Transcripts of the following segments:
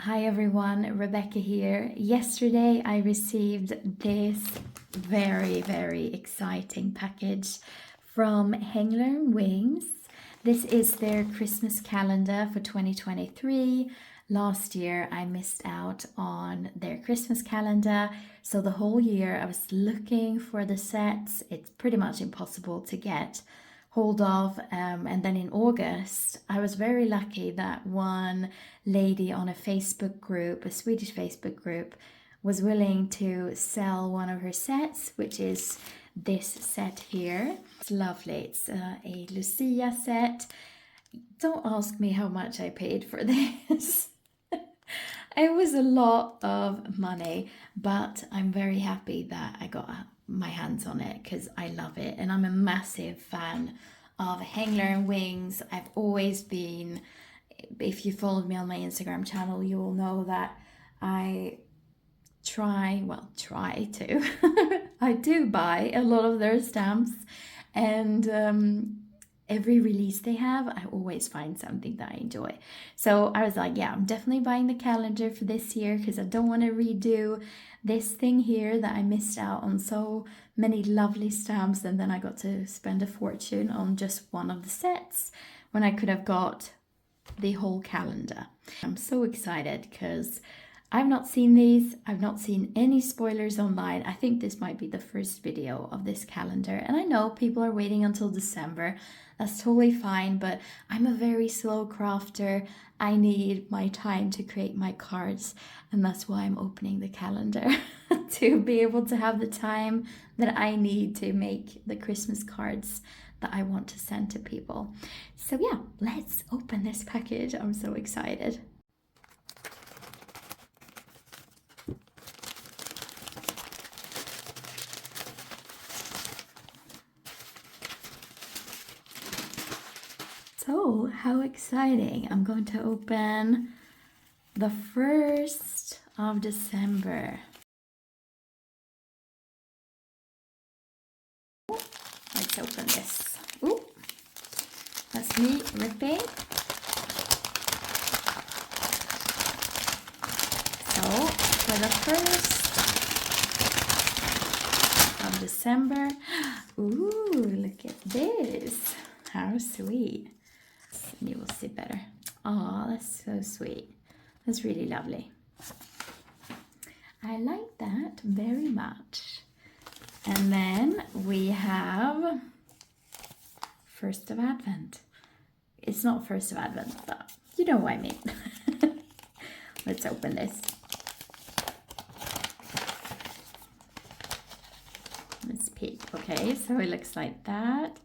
Hi everyone, Rebecca here. Yesterday I received this very exciting package from Hänglar Wings. This is their Christmas calendar for 2023. Last year I missed out on their Christmas calendar, so the whole year I was looking for the sets. It's pretty much impossible to get hold of, and then in August I was very lucky that one lady on a Facebook group, a Swedish Facebook group, was willing to sell one of her sets, which is this set here. It's lovely. It's a Lucia set. Don't ask me how much I paid for this. It was a lot of money, but I'm very happy that I got my hands on it because I love it and I'm a massive fan of Hänglar Wings. I've always been, if you followed me on my Instagram channel, you will know that I try to I do buy a lot of their stamps, and every release they have, I always find something that I enjoy. So I was like, yeah, I'm definitely buying the calendar for this year because I don't want to redo this thing here that I missed out on so many lovely stamps, and then I got to spend a fortune on just one of the sets when I could have got the whole calendar. I'm so excited because I've not seen these. I've not seen any spoilers online. I think this might be the first video of this calendar, and I know people are waiting until December. That's totally fine, but I'm a very slow crafter. I need my time to create my cards, and that's why I'm opening the calendar to be able to have the time that I need to make the Christmas cards that I want to send to people. So yeah, let's open this package. I'm so excited. So, how exciting! I'm going to open the 1st of December. Let's open this. Ooh, that's me ripping. So, for the 1st of December, ooh, look at this. How sweet. And you will see better. Oh, that's so sweet. That's really lovely. I like that very much. And then we have 1st of Advent. It's not 1st of Advent, but you know what I mean. Let's open this. Let's peek. Okay, so it looks like that.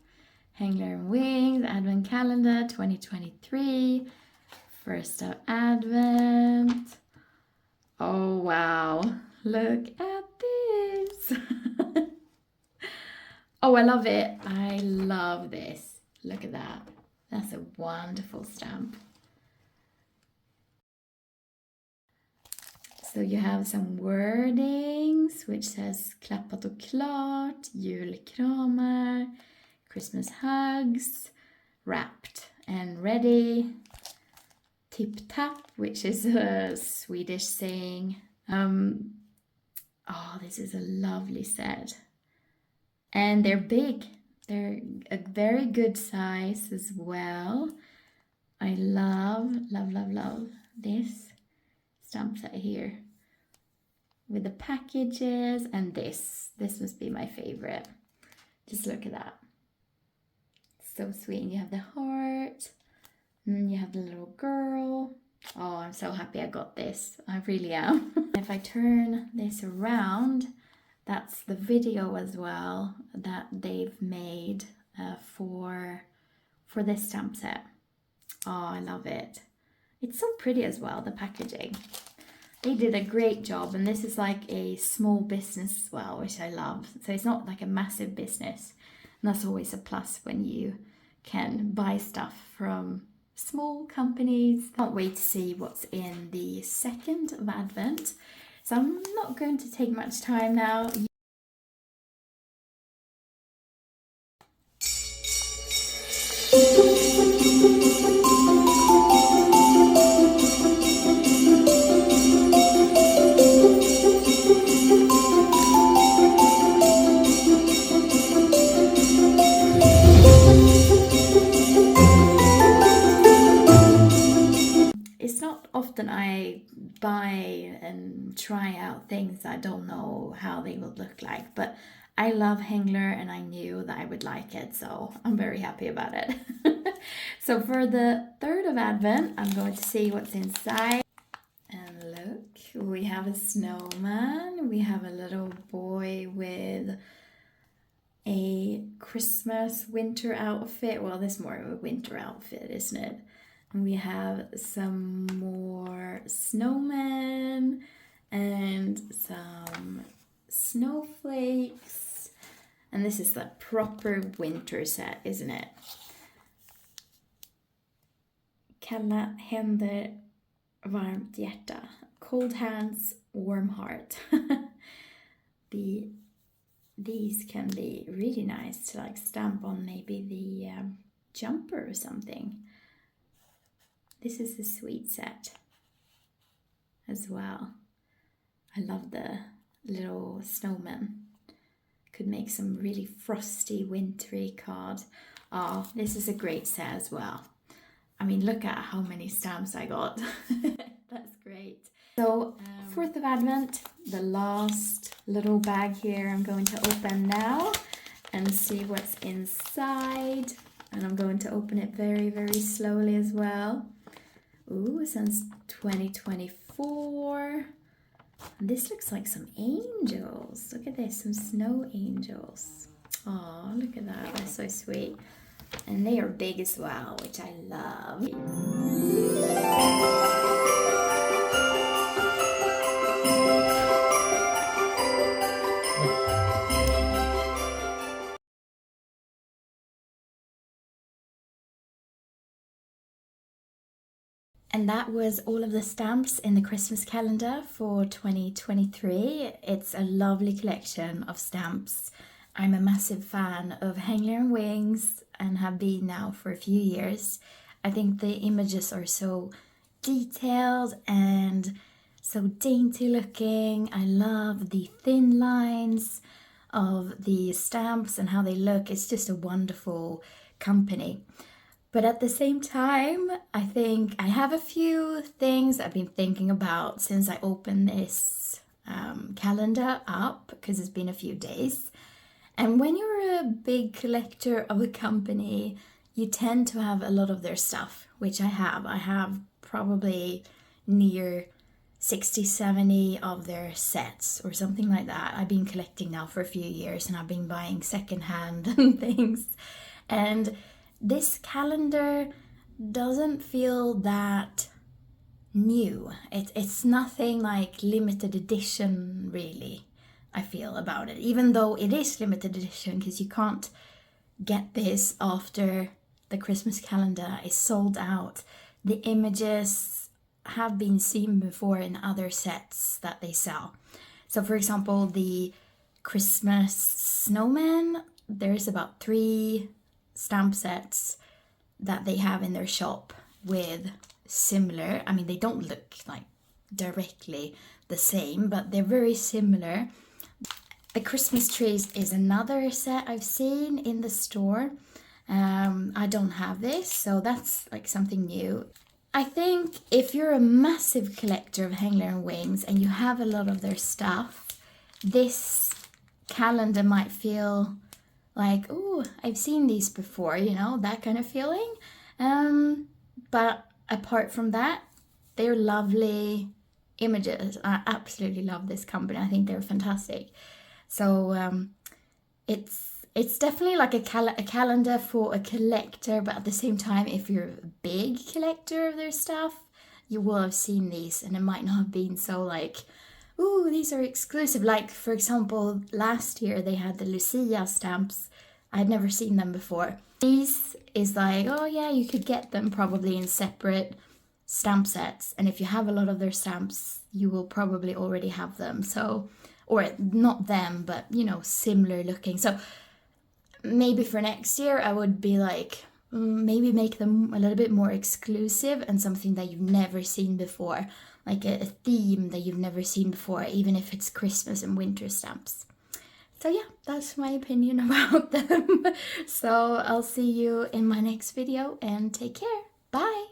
Hänglar Wings Advent Calendar 2023, 1st of Advent. Oh wow, look at this. Oh, I love it. I love this. Look at that. That's a wonderful stamp. So you have some wordings which says klappat och klart, julkramar, Christmas hugs, wrapped and ready, tip tap, which is a Swedish saying. Oh, this is a lovely set. And they're big. They're a very good size as well. I love this stamp set here with the packages, and this must be my favorite. Just look at that. So sweet. And you have the heart, and you have the little girl. Oh, I'm so happy I got this. I really am. If I turn this around, that's the video as well that they've made for this stamp set. Oh, I love it. It's so pretty as well, the packaging. They did a great job, and this is like a small business as well, which I love. So it's not like a massive business. And that's always a plus when you can buy stuff from small companies. Can't wait to see what's in the 2nd of Advent. So I'm not going to take much time now. and try out things I don't know how they would look like. But I love Hänglar and I knew that I would like it, so I'm very happy about it. So for the 3rd of Advent, I'm going to see what's inside. And look, we have a snowman. We have a little boy with a Christmas winter outfit. Well, this is more of a winter outfit, isn't it? And we have some more snowmen and some snowflakes. And this is the proper winter set, isn't it? Kalla händer, varmt hjärta. Cold hands, warm heart. These can be really nice to like stamp on maybe the jumper or something. This is a sweet set as well. I love the little snowman. Could make some really frosty, wintry card. Oh, this is a great set as well. I mean, look at how many stamps I got. That's great. So, 4th of Advent, the last little bag here I'm going to open now and see what's inside. And I'm going to open it very, very slowly as well. Ooh, since 2024. And this looks like some angels. Look at this, some snow angels. Oh, look at that, that's so sweet. And they are big as well, which I love. And that was all of the stamps in the Christmas calendar for 2023. It's a lovely collection of stamps. I'm a massive fan of Hänglar Wings and have been now for a few years. I think the images are so detailed and so dainty looking. I love the thin lines of the stamps and how they look. It's just a wonderful company. But at the same time, I think I have a few things I've been thinking about since I opened this calendar up, because it's been a few days. And when you're a big collector of a company, you tend to have a lot of their stuff, which I have. I have probably near 60, 70 of their sets or something like that. I've been collecting now for a few years and I've been buying secondhand and things. And this calendar doesn't feel that new. It's nothing like limited edition, really, I feel about it. Even though it is limited edition, because you can't get this after the Christmas calendar is sold out. The images have been seen before in other sets that they sell. So for example, the Christmas snowman, there's about 3 stamp sets that they have in their shop with similar, I mean, they don't look like directly the same, but they're very similar. The Christmas trees is another set I've seen in the store. I don't have this, so that's like something new. I think if you're a massive collector of Hänglar Wings and you have a lot of their stuff, this calendar might feel like, oh, I've seen these before, you know, that kind of feeling. But apart from that, they're lovely images. I absolutely love this company. I think they're fantastic. So it's definitely like a calendar for a collector, but at the same time, if you're a big collector of their stuff, you will have seen these, and it might not have been so like, ooh, these are exclusive. Like, for example, last year they had the Lucia stamps. I had never seen them before. These is like, oh yeah, you could get them probably in separate stamp sets. And if you have a lot of their stamps, you will probably already have them. So, or not them, but, you know, similar looking. So maybe for next year, I would be like, maybe make them a little bit more exclusive and something that you've never seen before. Like a theme that you've never seen before, even if it's Christmas and winter stamps. So yeah, that's my opinion about them. So I'll see you in my next video and take care. Bye!